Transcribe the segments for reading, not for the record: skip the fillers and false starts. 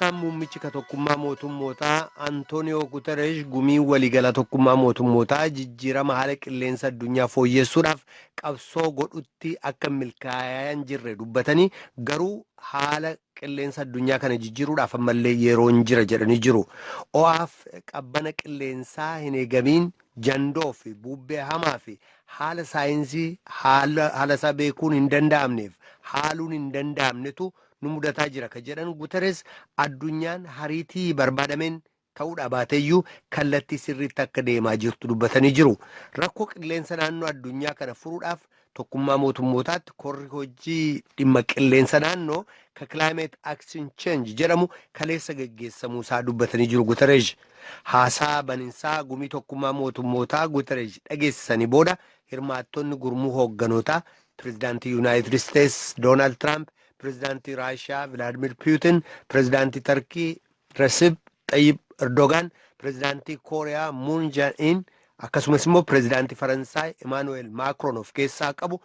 barreessaan muummichi tokkummaa mootummootaa Antooniyoo Guterres gumii waliigala tokkummaa mootummootaa jijjiirama haala qilleensa addunyaa fooyyessuudhaaf qabsoo godhutti akka milkaa'aa hin jirre dubbatanii garuu haala qilleensa addunyaa kana jijjiiruudhaaf ammallee yeroon jira jedhanii jiru. O'aaf qabbana qilleensaa hin eegamiin jandoo fi bubbee hamaa fi haala saayinsii haala isaa beekuun hin danda'amneef haaluun hin danda'amnetu nu mudataa jira ka jedhan Guterres addunyaan hariitii barbaadameen ta'uudha baateeyyuu kallattii sirriitti akka deemaa jirtu dubbatanii jiru. Rakkoo qilleensa naannoo addunyaa kana furuudhaaf tokkummaa mootummootaatti korri hojii dhimma qilleensa naannoo ka Climate Action Change jedhamu kaleessa geggeessamuu isaa dubbatanii jiru. Guterres haasaa baninsaa gumii tokkummaa mootummootaa Guterres dhageessisanii booda hirmaattonni gurmuu hoogganotaa pirezidaantii Yuunaayitid Isteetsi Doonaald Tiraamp, pirezidaantii Raashiyaa Vilaadimir Puutin, pirezidaantii Tarkii Recep Tayyip Erdogan, pirezidaantii Kooriyaa Muun Jaa'in akkasumas immoo pirezidaantii Faransaay Emaanuweel Maakroon of keessaa qabu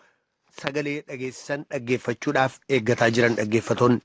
sagalee dhageessisan dhaggeeffachuudhaaf eeggataa jiran dhaggeeffatoonni.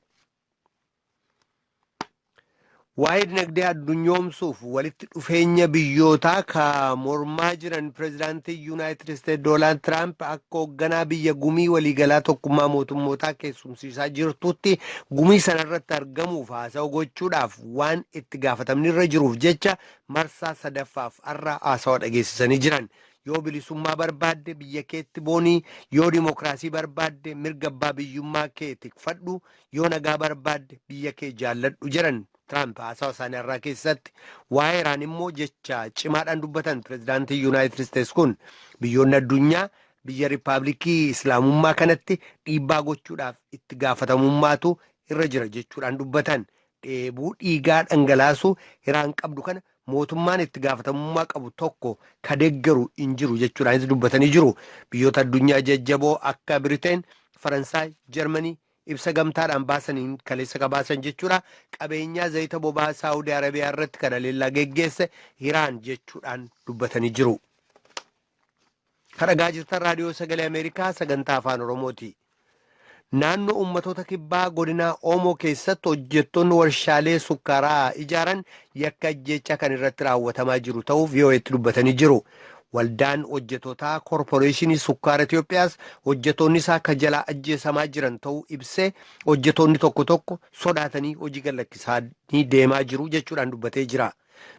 Waa'ee dinagdee addunyoomsuuf walitti dhufeenya biyyootaa ka mormaa jiran pirezidaantii Yuunaayitid Isteetsi Doonaald Tiraamp akka hoogganaa biyya gumii waliigalaa tokkummaa mootummootaa keessumsiisaa jirtutti gumii sanarratti argamuuf haasawaa gochuudhaaf waan itti gaafatamni irra jiruuf jecha marsaa sadaffaaf har'a haasawaa dhageessisanii jiran. Yoo bilisummaa barbaadde biyya keetti boonii, yoo dimokiraasii barbaadde mirga abbaa biyyummaa kee tikfadhu, yoo nagaa barbaadde biyya kee jaalladhu jedhan. Tiraamp haasawaa isaanii har'aa keessatti waa'ee Iraan immoo jecha cimaadhaan dubbatan pirezidaantii Yuunaayitid Isteetsi kun biyyoonni addunyaa biyya Riippaabilikii Islaamummaa kanatti dhiibbaa gochuudhaaf itti gaafatamummaatu irra jira jechuudhaan dubbatan. Dheebuu dhiigaa dhangalaasuu Iraan qabdu kana mootummaan itti gaafatamummaa qabu tokko ka deeggaru hin jiru jechuudhaanis dubbatanii jiru. Biyyoota addunyaa jajjaboo akka Biriteen, Faransaay, Jarmanii ibsa gamtaadhaan baasaniin kaleessa qabaasan jechuudha. Qabeenyaa zayita boba'aa Saawudii Arabiyaa irratti kan haleellaa geggeesse Iraan jechuudhaan dubbatanii jiru. Kan dhagaa jirtan raadiyoo sagalee Ameerikaa sagantaa afaan Oromooti. Naannoo ummatoota kibbaa godina Oomoo keessatti hojjettoonni warshaalee sukkaaraa ijaaran yakka ajjeechaa kan irratti raawwatamaa jiru ta'uu VOA'tti dubbatanii jiru. Waldaan hojjetootaa koorporeeshinii sukkaara Itoophiyaas hojjettoonni isaa akka jalaa ajjeesamaa jiran ta'uu ibsee hojjettoonni tokko tokko sodaatanii hojii gadhiisanii deemaa jiru jechuudhaan dubbatee jira.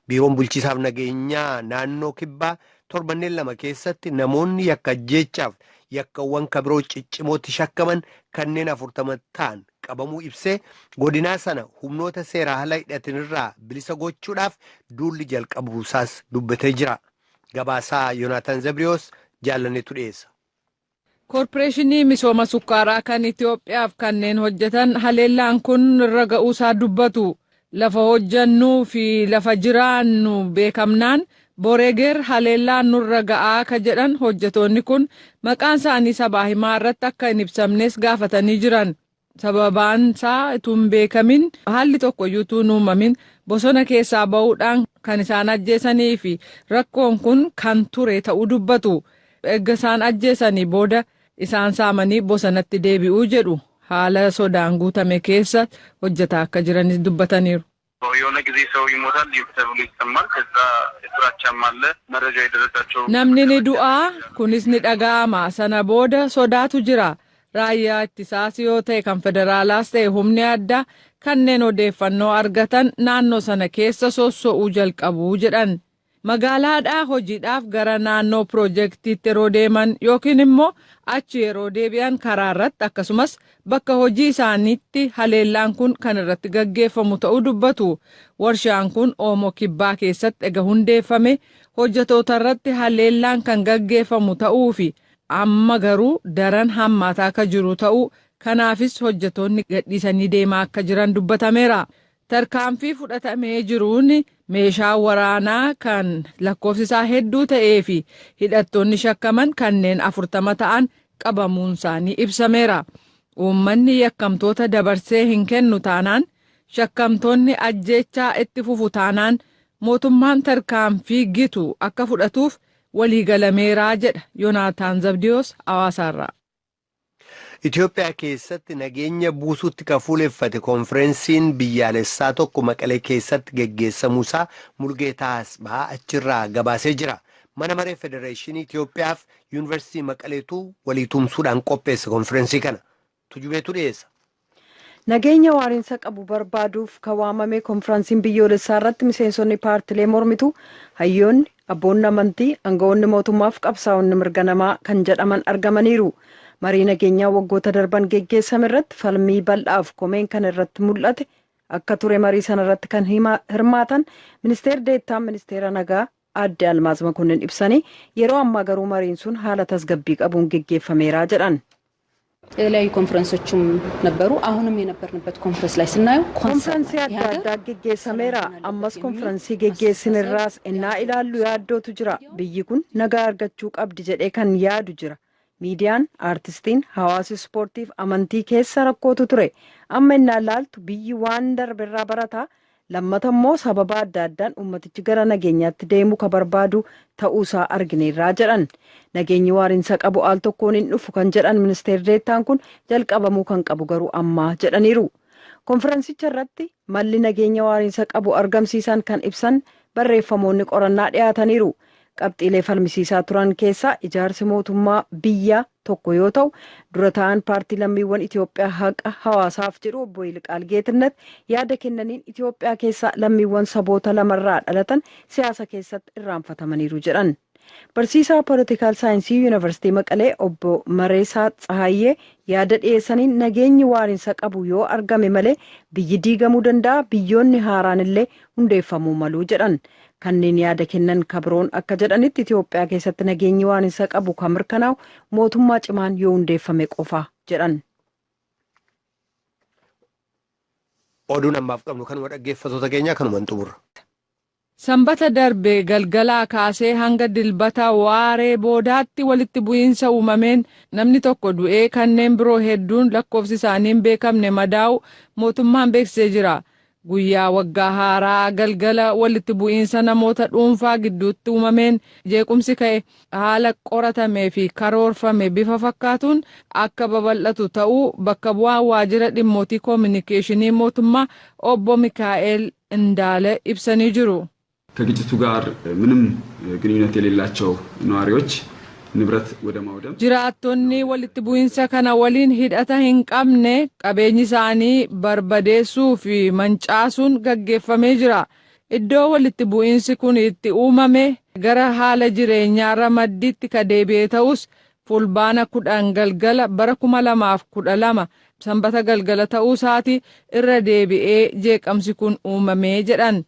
Biiroon bulchiisaaf nageenyaa naannoo kibbaa torbanneen lama keessatti namoonni yakka ajjeechaaf yakkawwan kabiroo ciccimootti shakkaman kanneen 40 ta'an qabamuu ibsee godinaa sana humnoota seeraa ala hidhatanirraa bilisa gochuudhaaf duulli jalqabuusaas dubbatee jira. Gabaasaa Yoonaataan Zabriyoos jaalanneetu dhiyeessa. Koorporeeshinii misooma sukkaaraa kan Itoophiyaaf kanneen hojjetan haleellaan kun irra ga'uusaa dubbatu. Lafa hojjannuu fi lafa jiraannu beekamnaan boreeger haleellaan nurra ga'aa ka jedhan hojjetoonni kun maqaan isaanii sabaa himaa irratti akka hin ibsamnes gaafatanii jiran. Sababaan isaa itun beekamin haalli tokkoyyuu utuu uumamin bosona keessaa ba'uudhaan kan isaan ajjeesanii fi rakkoon kun kan ture ta'uu dubbatu. Eegga isaan ajjeesanii booda isaan saamanii bosonatti deebi'uu jedhu. Haala sodaan guutame keessa hojjetaa akka jiranis dubbataniiru. የሆነ ጊዜ ሰው ይሞታል ተብሎ ይሰማል። ከዛ ፍራቻም አለ መረጃ የደረሳቸው namni ni du'aa kunis ni dhaga'ama sana booda sodaatu jira. Raayyaa ittisaas yoo ta'e kan federaalaas ta'e humni addaa kanneen odeeffannoo argatan naannoo sana keessa sosso'uu jalqabuu jedhan. Magaalaadhaa hojiidhaaf gara naannoo piroojeektiitti yeroo deeman yookiin immoo achi yeroo deebi'an karaa irratti akkasumas bakka hojii isaaniitti haleellaan kun kan irratti gaggeeffamu ta'uu dubbatu. Warshaan kun Oomoo Kibbaa keessatti ega hundeeffame hojjetoota irratti haleellaan kan gaggeeffamu ta'uu fi amma garuu daran hammaataa akka jiru ta'uu kanaafis hojjetoonni gadhiisanii deemaa akka jiran dubbatameera. Tarkaanfii fudhatamee jiruun meeshaa waraanaa kan lakkoofsisaa hedduu ta'ee fi hidhattoonni shakkaman kanneen 40 ta'an qabamuun isaanii ibsameera. Uummanni yakkamtoota dabarsee hin kennu taanaan shakkamtoonni ajjeechaa itti fufu taanaan mootummaan tarkaanfii gitu akka fudhatuuf waliigalameeraa jedha Yoonaataan Zabdiyoos Hawaasaarraa. Itoophiyaa keessatti nageenya buusuutti kan fuuleffate konferensiin biyyaalessaa tokko Maqalee keessatti geggeessamuusaa Mulgeetaa Asbaa achirraa gabaasee jira. Mana maree Federeeshinii Itoophiyaaf Yuunivarsiitii Maqaleetu walii tumsuudhaan qopheesse konferensii kana. Tujubeetu dhiyeessa. Nageenya waariinsa qabu barbaaduuf kan waamame konferensiin biyyoolessaa irratti miseensonni paartilee mormitu hayyoonni, abboonni amantii, aangawoonni mootummaaf qabsaa'onni mirga namaa kan jedhaman argamaniiru. Marii nageenyaa waggoota darban geggeessame irratti falmii bal'aaf komeen kan irratti mul'ate akka ture marii sana irratti kan hirmaatan ministeerri deettaan ministeera nagaa Aadde Almaaz Makonnin ibsanii yeroo ammaa garuu mariin sun haala tasgabbii qabuun geggeeffameera jedhan. የተለያዩ ኮንፈረንሶችም ነበሩ አሁንም የነበርንበት ኮንፈረንስ ላይ ስናየው ኮንፈረንስ ያዳዳ geggeessameera ammas konferensii geggeessinirraas innaa ilaallu yaadootu jira biyyi kun nagaa argachuu qabdi jedhee kan yaadu jira miidiyaan aartistiin hawaasi ispoortiif amantii keessa rakkootu ture amma innaa ilaaltu biyyi waan darberraa barataa lammata immoo sababa adda addaan ummatichi gara nageenyaatti deemuu ka barbaadu ta'uusaa argineerraa jedhan nageenyi waariinsa qabu al tokkoon hin dhufu kan jedhan ministeerri deettaan kun jalqabamuu kan qabu garuu ammaa jedhaniiru konferensicha irratti malli nageenya waariinsa qabu argamsiisan kan ibsan barreeffamoonni qorannaa dhiyaataniiru qabxiilee falmisiisaa turan keessaa ijaarsi mootummaa biyya tokko yoo ta'u dura ta'an paartii lammiiwwan Itoophiyaa haqa hawaasaaf jedhu obbo Yilqaal Geetnet yaada kennaniin Itoophiyaa keessaa lammiiwwan saboota lamarraa dhalatan siyaasa keessatti irraanfatamaniiru jedhan. Barsiisaa poolitikaal saayinsii yuunivarsiitii Maqalee obbo Mareesaa Tsahaayee yaada dhiyeessaniin nageenyi waariinsa qabu yoo argame malee biyyi diigamuu danda'a biyyoonni haaraan illee hundeeffamuu malu jedhan. Kanneen yaada kennan kabroon akka jedhanitti Itoophiyaa keessatti nageenyi waariinsa qabu kan mirkanaa'u mootummaa cimaan yoo hundeeffame qofa jedhan. Oduun ammaaf qabnu kanuma dhaggeeffattoota keenyaa kanumaan xumurra. Sanbata darbee galgalaa kaasee hanga dilbata waaree boodaatti walitti bu'iinsa uumameen namni tokko du'ee kanneen biroo hedduun lakkoofsi isaanii hin beekamne madaa'u mootummaan beeksisee jira. Guyyaa waggaa haaraa galgala walitti bu'iinsa namoota dhuunfaa gidduutti uumameen jeequmsi ka'e haala qoratamee fi karoorfame bifa fakkaatuun akka babal'atu ta'uu bakka bu'aa waajjira dhimmootii koominikeeshinii mootummaa obbo Mikaa'el Indaale ibsanii jiru. ከግጭቱ ጋር ምንም ግንኙነት የሌላቸው ነዋሪዎች ንብረት ወደ ማውደም jiraattonni walitti bu'iinsa kana waliin hidhata hin qabne qabeenyi isaanii barbadeessuu fi mancaasuun gaggeeffamee jira. Iddoo walitti bu'iinsi kun itti uumame gara haala jireenyaa ramaddiitti ka deebi'e ta'us fulbaana 10 galgala bara 2012 sanbata galgala ta'uu isaati irra deebi'ee jeeqamsi kun uumamee jedhan.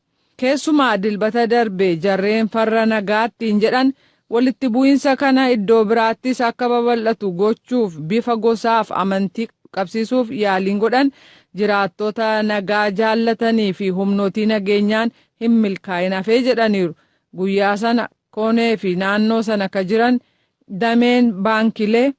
Keessumaa dilbata darbe jarreen farra nagaattiin jedhan walitti bu'iinsa kana iddoo biraattis akka babal'atu gochuuf bifa gosaaf amantii qabsiisuuf yaaliin godhan jiraattota nagaa jaallatanii fi humnootii nageenyaan hin milkaa'in hafee jedhaniiru. Guyyaa sana koonee fi naannoo sana ka jiran dameen baankilee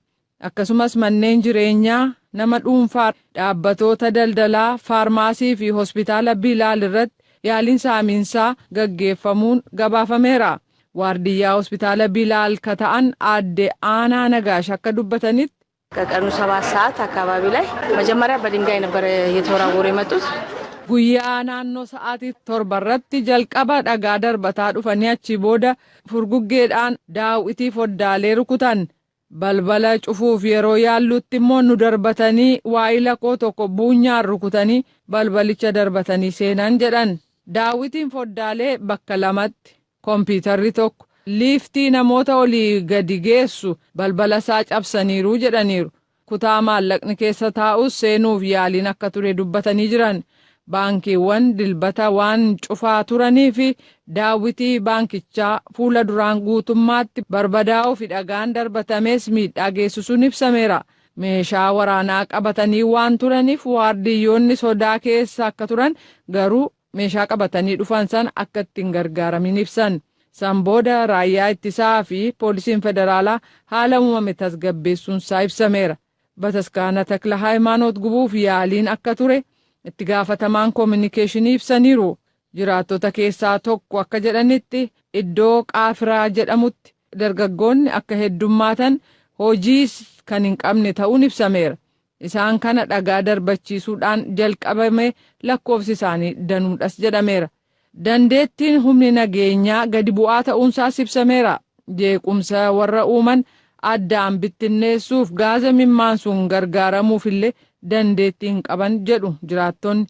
akkasumas manneen jireenyaa nama dhuunfaa dhaabbatoota daldalaa faarmaasii fi hospitaala Bilaal irratti yaaliin saamiinsaa gaggeeffamuun gabaafameera. Waardiyyaa hospitaala Bilaal ka ta'an aadde Aanaa Nagaash akka dubbatanitti ከቀኑ 7 ሰዓት አካባቢ ላይ መጀመሪያ በድንጋይ ነበር የተወራወሩ የመጡት guyyaa naannoo sa'aatii 7 irratti jalqaba dhagaa darbataa dhufanii achi booda furguggeedhaan daawwitii foddaalee rukutan balbala cufuuf yeroo yaallutti immoo nu darbatanii waayila koo tokko buunyaan rukutanii balbalicha darbatanii seenan jedhan. Daawwitiin foddaalee bakka lamatti kompiitarri tokko liiftii namoota olii gadi geessu balbala isaa cabsaniiru jedhaniiru. Kutaa maallaqni keessa taa'us seenuuf yaaliin akka ture dubbatanii jiran. Baankiiwwan dilbata waan cufaa turanii fi daawwitii baankichaa fuula duraan guutummaatti barbadaa'uu fi dhagaan darbatamees miidhaa geessisuun ibsameera. Meeshaa waraanaa qabatanii waan turaniif waardiyyoonni sodaa keessa akka turan garuu meeshaa qabatanii dhufan san akka ittiin gargaaramin ibsan. San booda raayyaa ittisaa fi poolisiin federaalaa haala uumame tasgabbeessuunsaa ibsameera. Bataskaana Takla Hayimaanoot gubuuf yaaliin akka ture itti gaafatamaan koominikeeshinii ibsaniiru. Jiraattota keessaa tokko akka jedhanitti iddoo Qaafiraa jedhamutti dargaggoonni akka heddummaatan hojiis kan hin qabne ta'uun ibsameera. Isaan kana dhagaa darbachiisuudhaan jalqabame lakkoofsi isaanii danuudhas jedhameera. Dandeettiin humni nageenyaa gadi bu'aa ta'uunsaas ibsameera. Jeequmsa warra uuman addaan bittinneessuuf gaaza mimmaansuun gargaaramuufillee dandeettii hin qaban jedhu jiraattonni.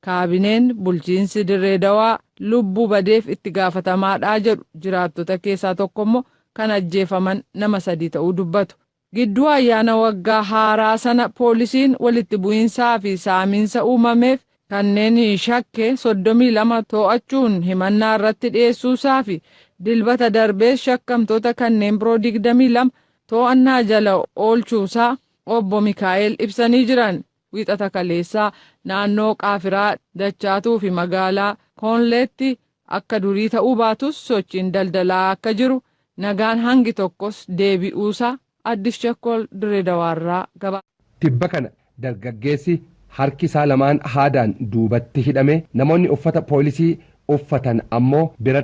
Kaabineen bulchiinsi Dirree Dawaa lubbuu badeef itti gaafatamaadha jedhu jiraattota keessaa tokko immoo kan ajjeefaman nama 3 ta'uu dubbatu. Gidduu ayyaana waggaa haaraa sana poolisiin walitti bu'iinsaa fi saamiinsa uumameef kanneen shakke 32 to'achuun himannaa irratti dhiyeessuusaa fi dilbata darbees shakkamtoota kanneen biroo 22 to'annaa jala oolchuusaa obbo Mikaa'el ibsanii jiran. Wiixata kaleessaa naannoo Qaafiraa Dachaatuu fi magaalaa Koonleetti akka durii ta'uu baatus sochiin daldalaa akka jiru nagaan hangi tokkos deebi'uusaa Addis Chakkol Dirree Dawaarraa gaba. Tibba kana dargaggeessi harki isaa lamaan haadaan duubatti hidhame namoonni uffata poolisii uffatan ammoo bira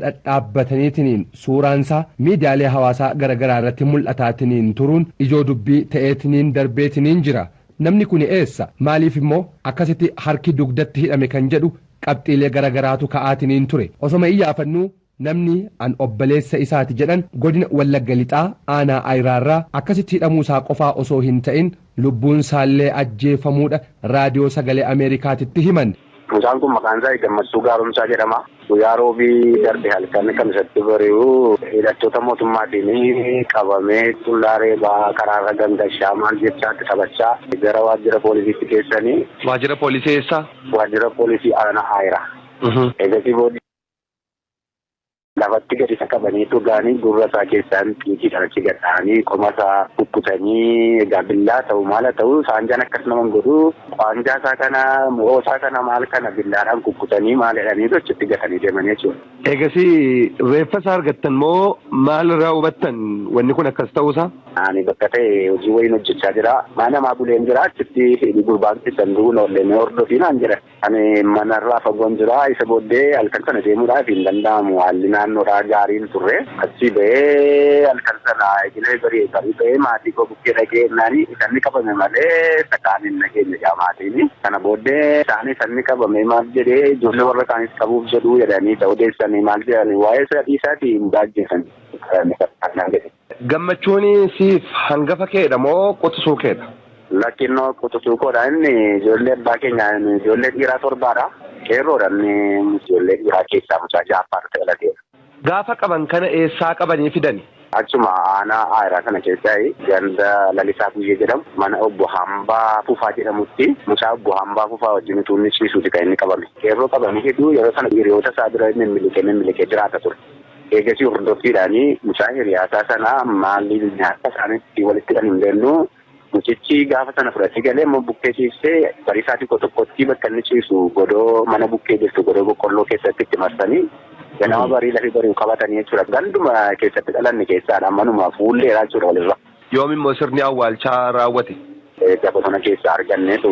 dhadhaabbataniitiin suuraansaa miidiyaalee hawaasaa garaagaraa irratti mul'ataatiniin turuun ijoo dubbii ta'eetiniin darbeetiniin jira. Namni kun eessa maaliif immoo akkasitti harki dugdatti hidhame kan jedhu qabxiilee garaagaraatu ka'aatiniin ture. Osoma iyyaafannuu namni an obboleessa isaati jedhan godina Wallagga Lixaa aanaa Ayiraarraa akkasitti hidhamuusaa qofaa osoo hin ta'in lubbuun isaallee ajjeefamuudha raadiyoo sagalee Ameerikaatitti himan. Mucaan kun maqaan isaa Gammachuu Gaaromsaa jedhama. Guyyaa roobii darbe halkan kan isatti bari'u hidhattoota mootummaatiin qabamee tullaaree karaarra gangashaa maal jechaatti taphachaa gara waajjira poolisiitti geessanii. Waajjira poolisii eessa? Waajjira poolisii aanaa Ayiraa. Eegasii booddee lafatti gadi isa qabanii dhugaanii gurra isaa keessaan xiiqiidhaan achi gadhaanii qoma isaa kukkutanii egaa billaa ta'u maala ta'u saanjaan akkas naman godhu qaanjaa isaa kana mo'oo isaa kana maal kana billaadhaan kukkutanii maal jedhanii achitti gatanii deemanii jechuudha. Eegasii reeffa isaa argattan moo maal irraa hubattan wanni kun akkas ta'uusaa? Ani bakka ta'e hojii wayiin hojjechaa jira. Mana namaa buleen jira achitti gurbaan sanduuqni oollee hordofii naan jedha. Ani manarraa fagoon jira isa booddee halkan sana deemuudhaaf hin danda'amu haalli naannoodhaa gaariin turre. Achi ba'ee halkan sana egilee barii ba'ee maatii koo bukkee dhagee naani sanni qabame malee sakaan hin nageenya jaamaatiin. Kana booddee isaanii sanni qabame maal jedhee ijoollee warra kaanis qabuuf jedhuu jedhanii odeessanii maal jedhanii waa'ee sadii isaatii hin baajjeessan. Gammachuun siif hangafa keedha moo qotisuu keedha? Lakkinnoo qotisuu koodha inni ijoollee abbaa keenya ijoollee dhiiraa 7dha. Qeerroodha inni ijoollee dhiiraa keessaa mucaa ja'affaadha ta'elateera. Gaafa qaban kana eessaa qabanii fidani? Achuma aanaa Ayiraa kana keessaa ganda Lalisaa Guyyee jedhamu mana obbo Hambaa Fufaa jedhamutti mucaa obbo Hambaa Fufaa wajjin utuu inni ciisuuti kan inni qabame. Qeerroo qabanii hedduu yeroo sana hiriyoota isaa bira mimmilikee jiraata ture. Eegasii hordoffiidhaanii mucaa hiriyaasaa sana maaliif nyaata isaaniitti walitti kan hin beeknu mucichi gaafa sana fudhatee galee immoo bukkee ciisee bariisaatii tokkotti bakka inni ciisu godoo mana bukkee jirtu godoo boqqolloo keessatti itti marsanii ganama barii lafee bari'u qabatanii jechuudha. Ganduma keessatti dhalanne keessaadha manuma fuulleedha jechuudha walirra. Yoom immoo sirni awwaalchaa raawwate? Bosona keessa arganneetu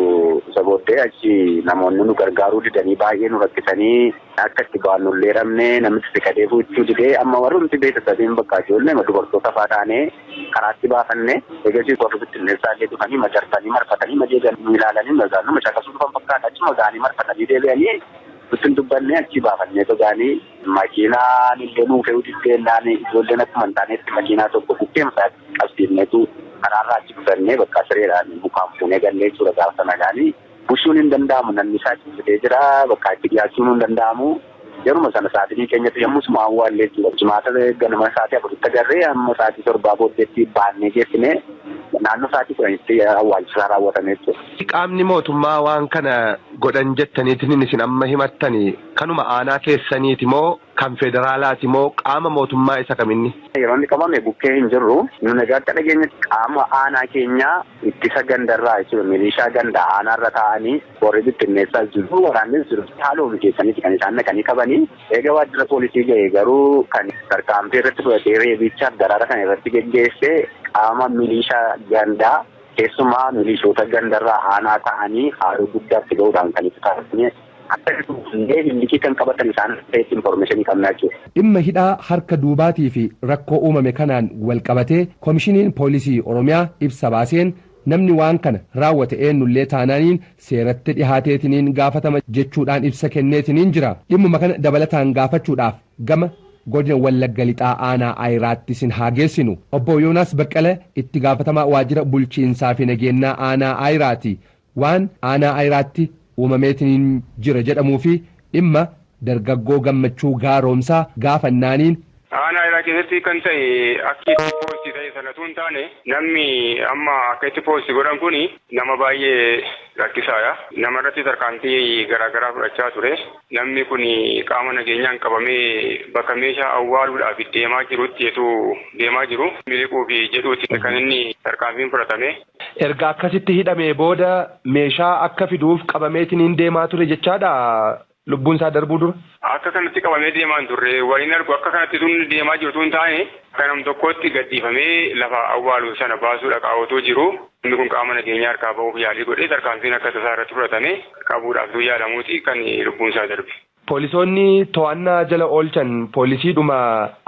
isa booddee achi namoonni nu gargaaruu didanii baay'ee nu rakkisanii akka itti ba'an nu leeramne namichi siqatee fuuchuu didee amma warrumti beeksisatiin bakka ijoollee dubartoota fa'aa taanee karaatti baafanne eegasii warri bittinneessaa illee dhufanii macarsanii marfatanii majeegan nu ilaalanii magaanuma caqasuu dhufan fakkaata achuma gaanii marfatanii deebi'anii ittiin dubbannee achi baafannee togaanii makiinaan illee nuu fe'uu diddeenaan ijoolleen akkuma hin taanetti makiinaa tokko bukkeemsaa qabsiifneetu karaarraa achi dhufannee bakka sireedhaan bukaan fuunee gallee jechuudha gaafa sana gaanii bushuun hin danda'amu namni isaa ciisitee jira bakka itti dhiyaachuun hin danda'amu yeruma sana sa'aatii keenyatti yommus maawwaallee jechuudha jimaata ganama sa'aatii 4 agarree amma sa'aatii 7 booddeetti baannee geessine naannoo sa'aatii 10tti awwaalchisaa raawwatame jechuudha. Qaamni mootummaa waan kana godhan jettaniitiin isin amma himattanii kanuma aanaa keessaniiti moo kan federaalaati moo qaama mootummaa isa kaminni? Yeroo inni qabame bukkee hin jirru nu nagaa akka dhageenyatti qaama aanaa keenyaa ittisa gandarraa jechuudha milishaa ganda aanaarra taa'anii warri bittinneessaa jiru waraannis jiru haaluma keessaniiti kan isaan naqanii qabanii eega waajjira poolisii ga'e garuu kan tarkaanfii irratti fudhatee reebichaaf daraara kan irratti geggeesse qaama milishaa gandaa keessumaa milishoota gandarraa aanaa ta'anii haaluu guddaatti ga'uudhaan kan itti taasisne Akkasumas liqii kan qabatan isaan ta'etti information qabna jechuudha. Dhimma hidhaa harka duubaatii fi rakkoo uumame kanaan wal qabatee koomishiniin poolisii Oromiyaa ibsa baaseen namni waan kana raawwate eenyullee taanaaniin seeratti dhihaateetiniin gaafatama jechuudhaan ibsa kenneetiniin jira. Dhimmuma kana dabalataan gaafachuudhaaf gama godina Wallagga Lixaa aanaa Ayiraatti sin haageessinu. Obbo Yoonaas Baqqalee itti gaafatamaa waajjira bulchiinsaa fi nageenyaa aanaa Ayiraati. Waan aanaa Ayiraatti uumameetiniin jira jedhamuu fi dhimma dargaggoo Gammachuu Gaaromsaa gaafannaaniin. Aanaa Ayiraa keessatti kan ta'e akka itti poostii ta'e sanatu hin taane namni amma akka itti poostii godhan kuni nama baay'ee rakkisaadha. Nama irratti tarkaanfii garaagaraa fudhachaa ture. Namni kun qaama nageenyaan qabamee bakka meeshaa awwaaluudhaaf deemaa jirutti yetuu deemaa jiru. Miliquu fi jedhuutti kan inni tarkaanfiin fudhatame. Erga akkasitti hidhamee booda meeshaa akka fiduuf qabameetiniin deemaa ture jechaadha. Lubbuun isaa darbuu dura. Akka kanatti qabamee deemaan turre waliin argu akka kanatti tun deemaa jirtu hin taane akka nam tokkotti gadhiifamee lafa awwaalu sana baasuudha qaawwatoo jiru. Inni kun qaama nageenyaa harkaa bahuuf yaalii godhee tarkaanfiin akka tasaa irratti fudhatame qabuudhaaf yaalamuuti kan lubbuun isaa darbe. Poolisoonni to'annaa jala oolchan poolisiidhuma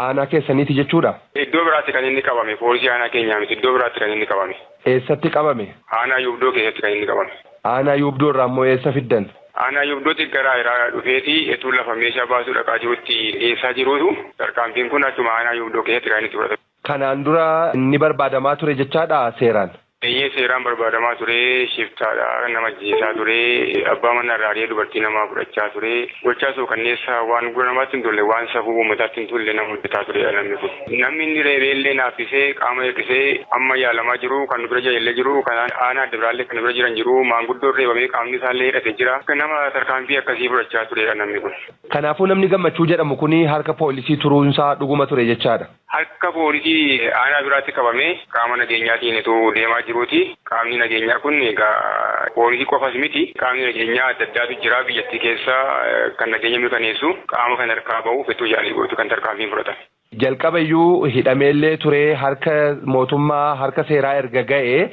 aanaa keessaniiti jechuudha. Iddoo biraatti kan inni qabame poolisii aanaa keenyaa miti iddoo biraatti kan inni qabame. Eessatti qabame? Aanaa Yuubdoo keessatti kan inni qabame. Aanaa Yuubdoo irraa immoo eessa fiddan? Aanaa Yuubdootti gara Ayiraa dhufeeti etuu lafa meeshaa baasuu dhaqaa jirutti dhiyeessaa jiruutu tarkaanfiin kun achuma Aanaa Yuubdoo keessatti kan inni fudhatame. Kanaan dura inni barbaadamaa ture jechaadha seeraan. Eeyyee seeraan barbaadamaa ture shiftaadha nama ajjeesaa ture abbaa manaa irraa dubartii namaa fudhachaa ture gochaa soo kanneessa waan gurra namaatti hin tolle waan safuu uummataatti hin tolle nama hojjetaa ture namni kun. Namni inni reebeellee naaffisee qaama hir'isee amma yaalamaa jiru kan nu bira jajallee jiru kan aanaa adda biraallee kan nu bira jiran jiru maanguddoo reebamee qaamni isaallee hidhatee jira nama tarkaanfii akkasii fudhachaa turedha namni kun. Kanaafuu namni Gammachuu jedhamu kuni harka poolisii turuunsaa dhuguma ture jechaadha. Harka poolisii aanaa biraatti qabamee qaama nageenyaatiin itoo deemaa jiruuti. Qaamni nageenyaa kun egaa poolisii qofas miti. Qaamni nageenyaa adda addaatu jira biyyattii keessa kan nageenya mirkaneessu qaama kan harkaa bahuuf itti yaalii gootu kan tarkaanfiin fudhatan. Jalqabayyuu hidhameellee ture harka mootummaa harka seeraa erga ga'ee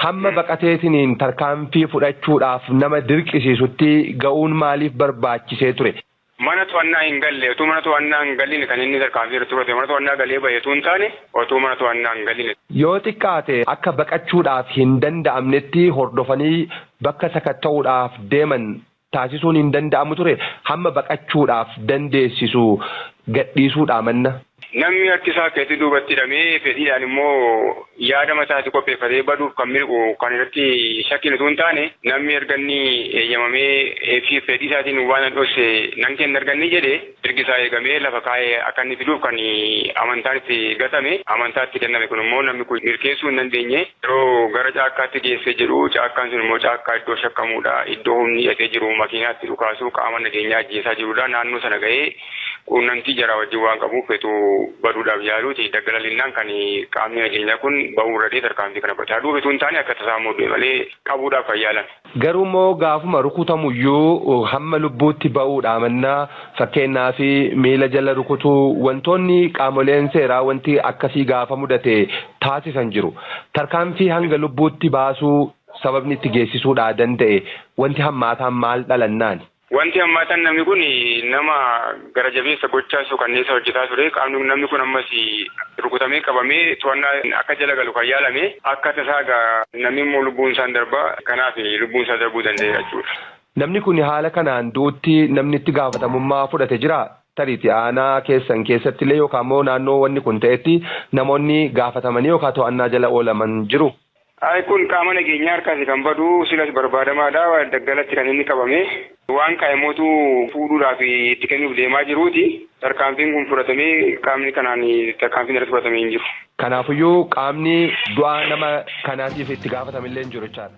hamma baqateetiniin tarkaanfii fudhachuudhaaf nama dirqisiisutti ga'uun maaliif barbaachisee ture? Mana to'annaa hin galle otoo mana to'annaa hin galline kan inni tarkaanfii irratti fudhate mana to'annaa galee baheetu hin taane otoo mana to'annaa hin galline. Yoo xiqqaate akka baqachuudhaaf hin danda'amnetti hordofanii bakka sakatta'uudhaaf deeman taasisuun hin danda'amu ture hamma baqachuudhaaf dandeessisu gadhiisuudha manna. Namni harkisaa keessatti duubatti hidhamee fedhiidhaan immoo yaada mataatti qopheeffatee baduuf kan mirgu kan irratti shakkiin utuu hin taane namni erganni eeyyamamee fi fedhii isaatiin waan dhoose nan kenna erganni jedhee mirgi isaa eegamee lafa kaa'ee akka inni fiduuf kan amantaan itti gatame amantaatti kenname kun immoo namni kun mirkeessuu hin dandeenye yeroo gara caakkaatti geessee jedhu caakkaan sun immoo caakkaa iddoo shakkamuudha iddoo humni hidhatee jiru makiinaatti dhukaasuu qaama nageenyaa ajjeesaa jirudha naannoo sana ga'ee quunnamtii jaraa wajjin waan qabuuf feetu baduudhaaf yaaluuti daggalalinaan kan qaamni nageenyaa kun ba'uu irratti tarkaanfii kana bataa duubetu hin taane akka tasaa muudee malee qabuudhaaf kan yaalan. Garuu immoo gaafuma rukutamuyyuu hamma lubbuutti ba'uudha mannaa fakkeenyaaf miila jala rukutuu wantoonni qaamoleen seeraa wanti akkasii gaafa mudate taasisan jiru. Tarkaanfii hanga lubbuutti baasuu sababni itti geessisuudha danda'e wanti hammaataan maal dhalannaan? Wanti hammaataan namni kun nama gara jabeessa gochaa suukanneessa hojjetaa ture. Qaamni namni kun ammas rukutamee qabamee to'annaa akka jala galu kan yaalame akka tasaa namni immoo lubbuun isaa darbaa kanaaf lubbuun isaa darbuu danda'e jechuudha. Namni kun haala kanaan duutti namni itti gaafatamummaa fudhate jira. Tariiti aanaa keessan keessatti illee yookaan immoo naannoo wanni kun ta'etti namoonni gaafatamanii yookaan to'annaa jala oolaman jiru. Kun qaama nageenyaa harkaas kan badu silas barbaadamaadha daggalatti kan inni qabame waan qaamootu fuudhuudhaaf itti kennuuf deemaa jiruuti tarkaanfiin kun fudhatamee qaamni kanaan tarkaanfiin irratti fudhatamee hin jiru. Kanaafiyyuu qaamni du'aa nama kanaatiif itti gaafatamillee hin jiru jechaadha.